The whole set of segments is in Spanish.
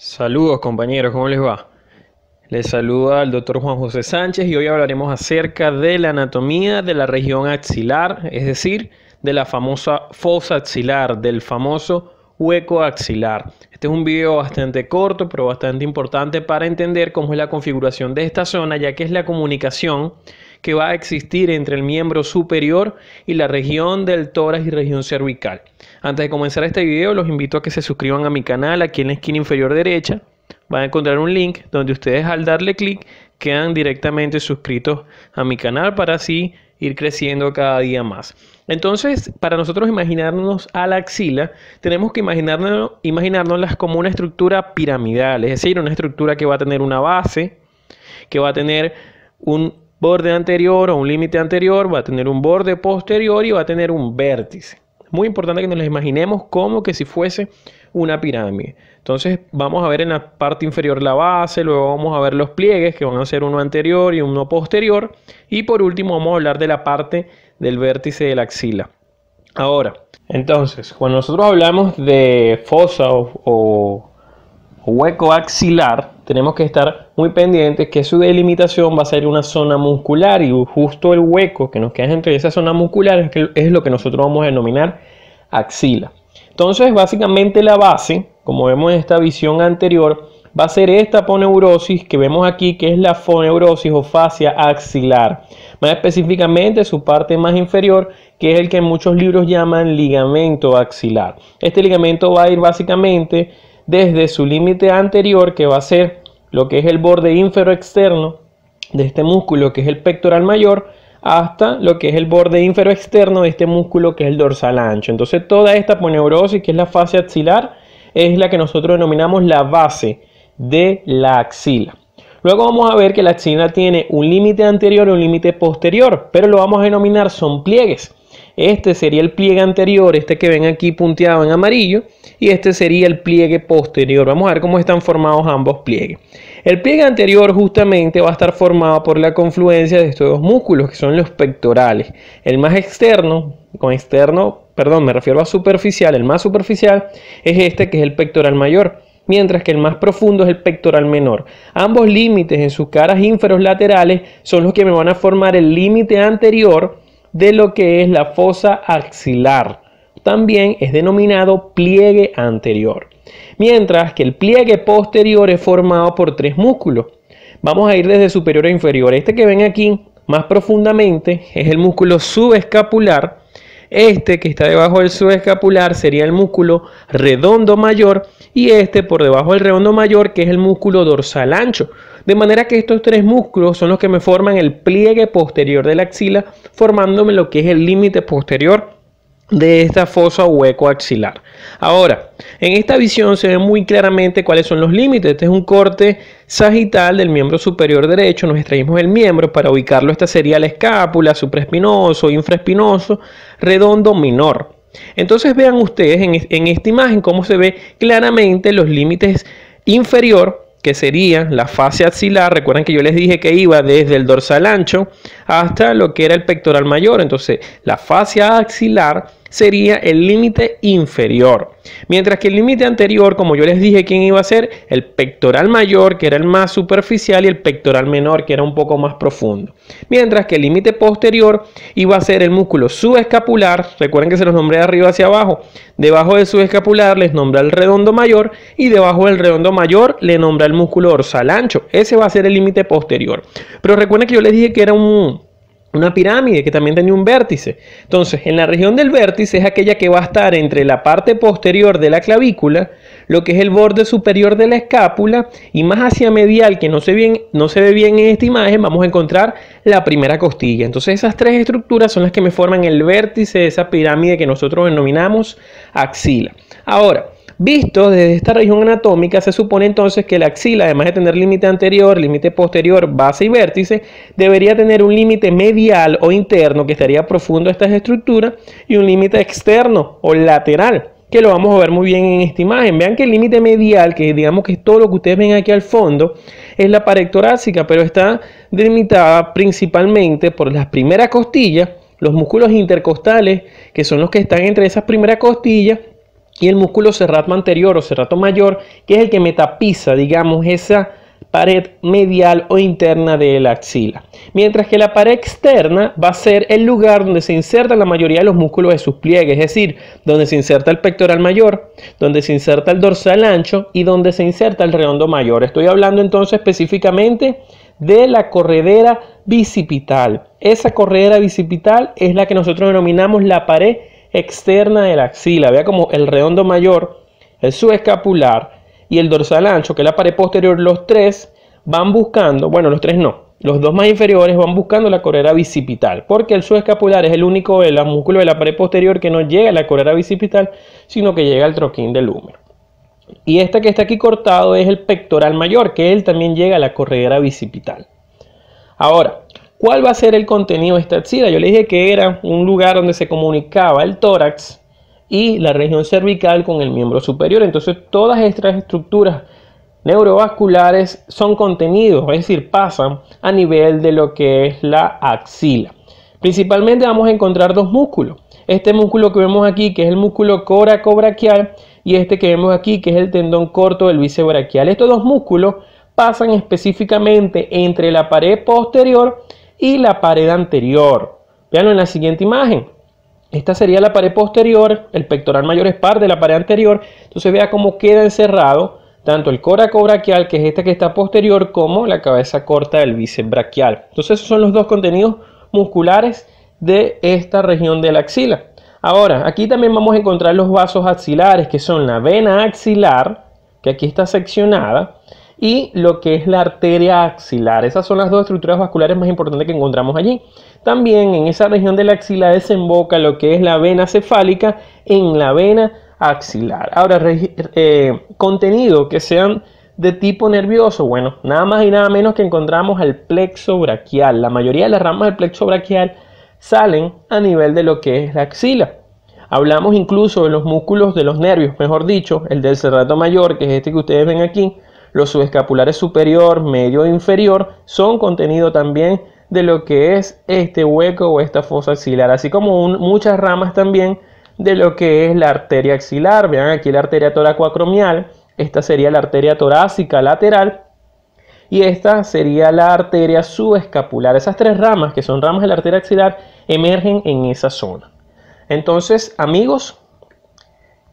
Saludos compañeros, ¿cómo les va? Les saluda el doctor Juan José Sánchez y hoy hablaremos acerca de la anatomía de la región axilar, es decir, de la famosa fosa axilar, del famoso hueco axilar. Este es un video bastante corto, pero bastante importante para entender cómo es la configuración de esta zona, ya que es la comunicación que va a existir entre el miembro superior y la región del tórax y región cervical. Antes de comenzar este video, los invito a que se suscriban a mi canal. Aquí en la esquina inferior derecha van a encontrar un link donde ustedes, al darle clic, quedan directamente suscritos a mi canal para así ir creciendo cada día más. Entonces, para nosotros imaginarnos a la axila, tenemos que imaginárnoslas como una estructura piramidal, es decir, una estructura que va a tener una base, que va a tener un borde anterior o un límite anterior, va a tener un borde posterior y va a tener un vértice. Muy importante que nos la imaginemos como que si fuese una pirámide. Entonces vamos a ver en la parte inferior la base, luego vamos a ver los pliegues que van a ser uno anterior y uno posterior, y por último vamos a hablar de la parte del vértice de la axila. Ahora, entonces, cuando nosotros hablamos de fosa o hueco axilar, tenemos que estar muy pendientes que su delimitación va a ser una zona muscular, y justo el hueco que nos queda entre esa zona muscular es lo que nosotros vamos a denominar axila. Entonces, básicamente la base, como vemos en esta visión anterior, va a ser esta aponeurosis que vemos aquí, que es la foneurosis o fascia axilar. Más específicamente su parte más inferior, que es el que en muchos libros llaman ligamento axilar. Este ligamento va a ir básicamente desde su límite anterior, que va a ser lo que es el borde ínfero externo de este músculo, que es el pectoral mayor, hasta lo que es el borde ínfero externo de este músculo, que es el dorsal ancho. Entonces toda esta aponeurosis, que es la fascia axilar, es la que nosotros denominamos la base de la axila. Luego vamos a ver que la axila tiene un límite anterior y un límite posterior, pero lo vamos a denominar son pliegues. Este sería el pliegue anterior, este que ven aquí punteado en amarillo, y este sería el pliegue posterior. Vamos a ver cómo están formados ambos pliegues. El pliegue anterior justamente va a estar formado por la confluencia de estos dos músculos, que son los pectorales. El más externo, me refiero a superficial, el más superficial es este, que es el pectoral mayor, mientras que el más profundo es el pectoral menor. Ambos límites en sus caras ínferos laterales son los que me van a formar el límite anterior de lo que es la fosa axilar. También es denominado pliegue anterior. Mientras que el pliegue posterior es formado por tres músculos. Vamos a ir desde superior a inferior. Este que ven aquí más profundamente es el músculo subescapular. Este que está debajo del subescapular sería el músculo redondo mayor, y este por debajo del redondo mayor, que es el músculo dorsal ancho. De manera que estos tres músculos son los que me forman el pliegue posterior de la axila, formándome lo que es el límite posterior de esta fosa o hueco axilar. Ahora, en esta visión se ve muy claramente cuáles son los límites. Este es un corte sagital del miembro superior derecho. Nos extraímos el miembro para ubicarlo. Esta sería la escápula, supraespinoso, infraespinoso, redondo menor. Entonces vean ustedes en esta imagen cómo se ve claramente los límites inferior, que sería la fascia axilar. Recuerden que yo les dije que iba desde el dorsal ancho hasta lo que era el pectoral mayor. Entonces la fascia axilar sería el límite inferior, mientras que el límite anterior, como yo les dije, ¿quién iba a ser? El pectoral mayor, que era el más superficial, y el pectoral menor, que era un poco más profundo. Mientras que el límite posterior iba a ser el músculo subescapular. Recuerden que se los nombré de arriba hacia abajo. Debajo del subescapular les nombra el redondo mayor, y debajo del redondo mayor le nombra el músculo dorsal ancho. Ese va a ser el límite posterior. Pero recuerden que yo les dije que era una pirámide, que también tenía un vértice. Entonces, en la región del vértice es aquella que va a estar entre la parte posterior de la clavícula, lo que es el borde superior de la escápula, y más hacia medial, que no se ve bien en esta imagen, vamos a encontrar la primera costilla. Entonces, esas tres estructuras son las que me forman el vértice de esa pirámide que nosotros denominamos axila. Ahora, visto desde esta región anatómica, se supone entonces que la axila, además de tener límite anterior, límite posterior, base y vértice, debería tener un límite medial o interno, que estaría profundo a estas estructuras, y un límite externo o lateral, que lo vamos a ver muy bien en esta imagen. Vean que el límite medial, que digamos que es todo lo que ustedes ven aquí al fondo, es la pared torácica, pero está delimitada principalmente por las primeras costillas, los músculos intercostales, que son los que están entre esas primeras costillas, y el músculo serrato anterior o serrato mayor, que es el que metapiza, digamos, esa pared medial o interna de la axila. Mientras que la pared externa va a ser el lugar donde se inserta la mayoría de los músculos de sus pliegues, es decir, donde se inserta el pectoral mayor, donde se inserta el dorsal ancho y donde se inserta el redondo mayor. Estoy hablando entonces específicamente de la corredera bicipital. Esa corredera bicipital es la que nosotros denominamos la pared externa de la axila. Vea como el redondo mayor, el subescapular y el dorsal ancho, que es la pared posterior, los tres van buscando, bueno, los tres no, los dos más inferiores van buscando la corredera bicipital, porque el subescapular es el único de los músculos de la pared posterior que no llega a la corredera bicipital, sino que llega al troquín del húmero. Y este que está aquí cortado es el pectoral mayor, que él también llega a la corredera bicipital. Ahora, ¿cuál va a ser el contenido de esta axila? Yo le dije que era un lugar donde se comunicaba el tórax y la región cervical con el miembro superior. Entonces todas estas estructuras neurovasculares son contenidos, es decir, pasan a nivel de lo que es la axila. Principalmente vamos a encontrar dos músculos. Este músculo que vemos aquí, que es el músculo coracobraquial, y este que vemos aquí, que es el tendón corto del bíceps braquial. Estos dos músculos pasan específicamente entre la pared posterior y la pared anterior. Veanlo en la siguiente imagen. Esta sería la pared posterior, el pectoral mayor es parte de la pared anterior, entonces vea cómo queda encerrado tanto el coracobraquial, que es este que está posterior, como la cabeza corta del bíceps braquial. Entonces esos son los dos contenidos musculares de esta región de la axila. Ahora, aquí también vamos a encontrar los vasos axilares, que son la vena axilar, que aquí está seccionada, y lo que es la arteria axilar. Esas son las dos estructuras vasculares más importantes que encontramos allí. También en esa región de la axila desemboca lo que es la vena cefálica en la vena axilar. Ahora, contenido que sean de tipo nervioso, bueno, nada más y nada menos que encontramos al plexo braquial. La mayoría de las ramas del plexo braquial salen a nivel de lo que es la axila. Hablamos incluso de los músculos de los nervios, mejor dicho, el del serrato mayor, que es este que ustedes ven aquí. Los subescapulares superior, medio e inferior son contenido también de lo que es este hueco o esta fosa axilar, así como muchas ramas también de lo que es la arteria axilar. Vean aquí la arteria toracoacromial, esta sería la arteria torácica lateral y esta sería la arteria subescapular. Esas tres ramas, que son ramas de la arteria axilar, emergen en esa zona. Entonces, amigos,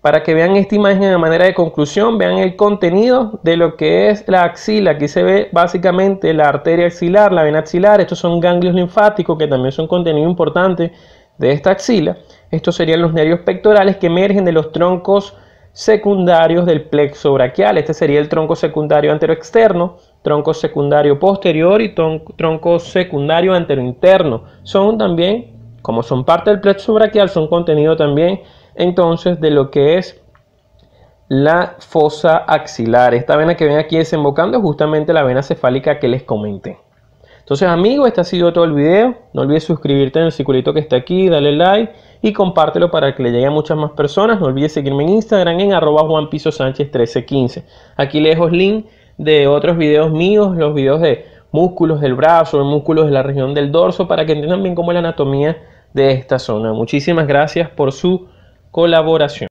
para que vean esta imagen de manera de conclusión, vean el contenido de lo que es la axila. Aquí se ve básicamente la arteria axilar, la vena axilar. Estos son ganglios linfáticos que también son contenido importante de esta axila. Estos serían los nervios pectorales que emergen de los troncos secundarios del plexo braquial. Este sería el tronco secundario anteroexterno, tronco secundario posterior y tronco secundario anterointerno. Son también, como son parte del plexo braquial, son contenido también entonces de lo que es la fosa axilar. Esta vena que ven aquí desembocando es justamente la vena cefálica que les comenté. Entonces, amigos, este ha sido todo el video. No olvides suscribirte en el circulito que está aquí, dale like y compártelo para que le llegue a muchas más personas. No olvides seguirme en Instagram en @JuanPisoSánchez1315. Aquí les dejo el link de otros videos míos, los videos de músculos del brazo, de músculos de la región del dorso, para que entiendan bien cómo es la anatomía de esta zona. Muchísimas gracias por su colaboración.